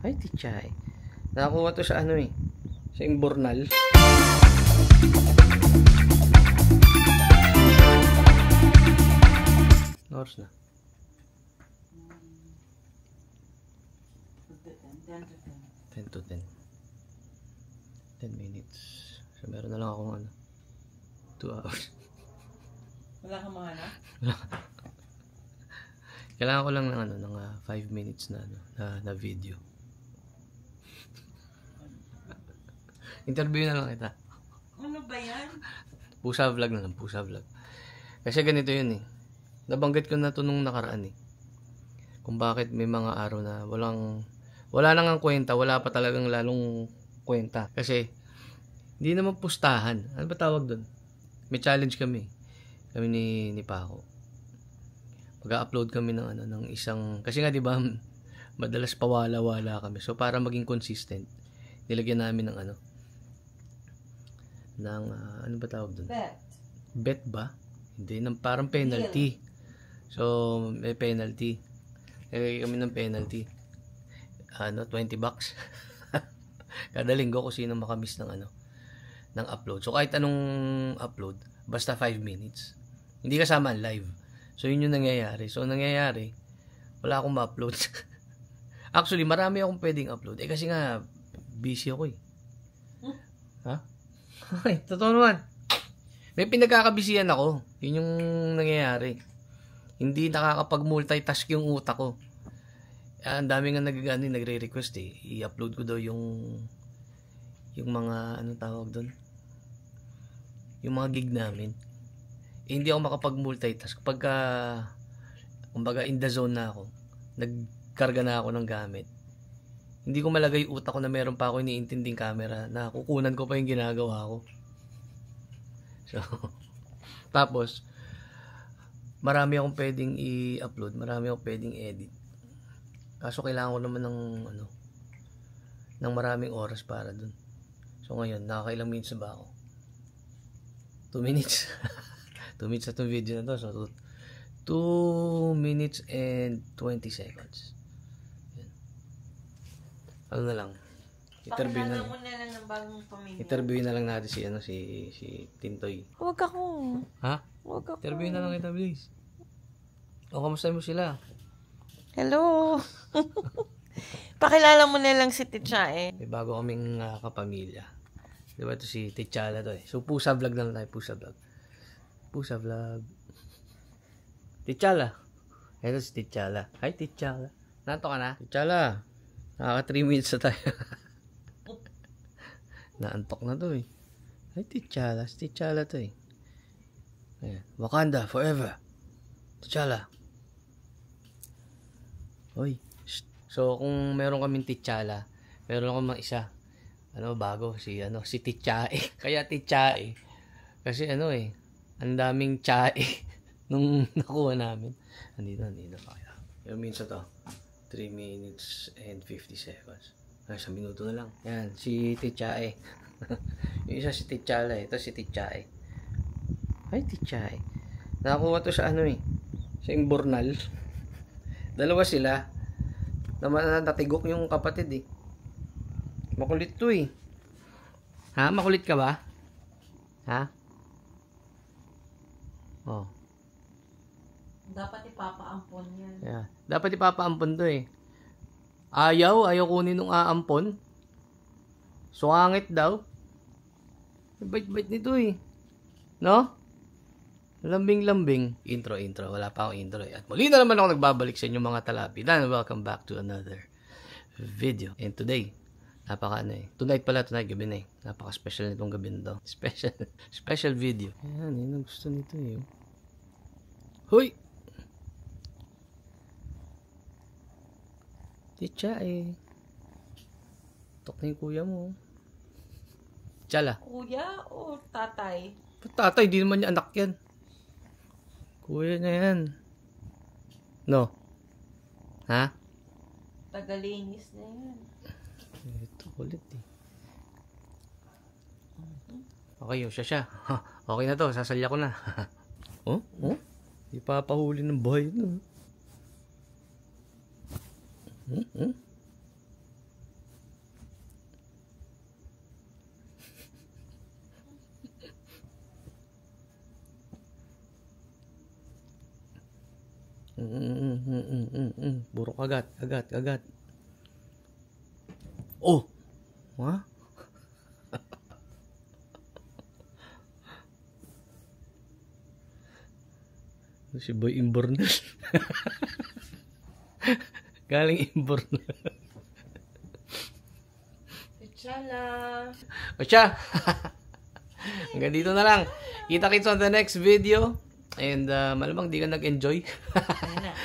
Ay, tichay. Nakakuha to sa ano eh. Sa Imbornal. Oras na. 10 to 10. 10 minutes. So, meron na lang akong ano. 2 hours. Wala kang mga na? Kailangan ko lang ng ano, ng 5 minutes na ano, na video. Interview na lang kita. Ano ba yan? Pusa vlog na lang, pusa vlog. Kasi ganito yun eh. Nabanggit ko na to nung nakaraan eh. Kung bakit may mga araw na wala nang ang kwenta, wala pa talagang lalong kwenta. Kasi, hindi naman pustahan. Ano ba tawag doon? May challenge kami. Kami ni Paco. Mag-upload kami ng ano, ng isang, kasi nga 'di ba, madalas pawala-wala kami. So para maging consistent, nilagyan namin ng ano, ng ano ba tawag doon? Bet ba? Hindi, ng parang penalty. So may penalty. Nilagyan kami ng penalty. Ano, $20. Kada linggo kung sino makamiss ng ano, ng upload. So kahit anong upload, basta 5 minutes. Hindi kasama ang live. So yun yung nangyayari. So nangyayari, wala akong ma-upload. Actually, marami akong pwedeng upload. Eh kasi nga, busy ako eh. Ha? Ay, totoo naman. May pinagkakabisihan ako. Yun yung nangyayari. Hindi nakakapag-multitask yung utak ko. Ang dami nga nagre-request eh. I-upload ko daw yung mga, anong tawag doon? Yung mga gig namin. Hindi ako makapag-multitask. Pagka, kumbaga, in the zone na ako, nagkarga na ako ng gamit, hindi ko malagay utak ko na meron pa ako iniintinding camera na kukunan ko pa yung ginagawa ko. So, tapos, marami akong pwedeng i-upload, marami akong pwedeng edit. Kaso kailangan ko naman ng, ano, ng maraming oras para dun. So, ngayon, nakakailang minutes ba ako? 2 minutes. 2 minutes na itong video na to. So, 2 minutes and 20 seconds. Yan. Ano na lang. Pakilala mo na lang ng bagong pamilya. Interview na lang natin si Tintoy. Huwag ako. Ha? Huwag ako. Interview na lang kita, please. O, kamusta mo sila? Hello. Pakilala mo na lang si Tichae. May bago kaming kapamilya. Diba ito si Tichala to eh. So, pusa vlog na lang tayo. Pusa vlog. Pusa vlog. Tichala. Ito si Tichala. Hi, Tichala. Nato ka na? Tichala. Nakaka 3 minutes na tayo. Naantok na to eh. Hi, Tichala. Si Tichala to eh. Ayan. Wakanda forever. Tichala. Hoy. So, kung meron kaming Tichala, meron akong mga isa. Ano, bago. Si Tichae. Kaya Tichae. Kasi ano eh. Ang daming chae nung nakuha namin. Andito pa kaya. Yung minsan to, 3 minutes and 50 seconds. Ay, 1 minuto na lang. Yan, si Tichae. Yung isa si Tichala eh. Ito si Tichae. Ay, Tichae. Nakakuha to sa ano eh. Sa Imbornal. Dalawa sila. Natigok yung kapatid eh. Makulit to eh. Ha? Makulit ka ba? Ha? Oh. Dapat ipapaampon yan. Yeah. Dapat ipapaampon to eh. Ayaw kunin nung aampon. Sungangit daw. Bait-bait nito eh. No? Lambing-lambing. Intro. Wala pa akong intro eh. At muli na naman ako nagbabalik sa inyo mga talapi. And welcome back to another video. And today, tonight, gabi na eh. Napaka-special nitong gabi na to. Special video. Ayan, yun ang gusto nito eh. Hoy! Ticha eh. Tok na yung kuya mo. Chala. Kuya o tatay? Tatay, di naman niya anak yan. Kuya na yan. No? Ha? Tagalinis na yan. Ito kulit eh. Okay, yung siya. Okay na to, sasalya ko na. Oh? Ipapahuli ng bahay na. Kagat. Oh! Ha? Si Boy Imbornal. Galing Imbornal. Titsala. O siya. Hanggang dito na lang. Kita-kits on the next video. And malamang di ka nag-enjoy. Ayan na.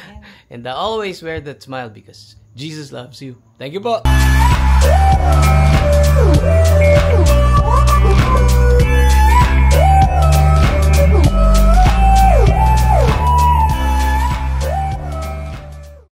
And always wear that smile because Jesus loves you. Thank you po.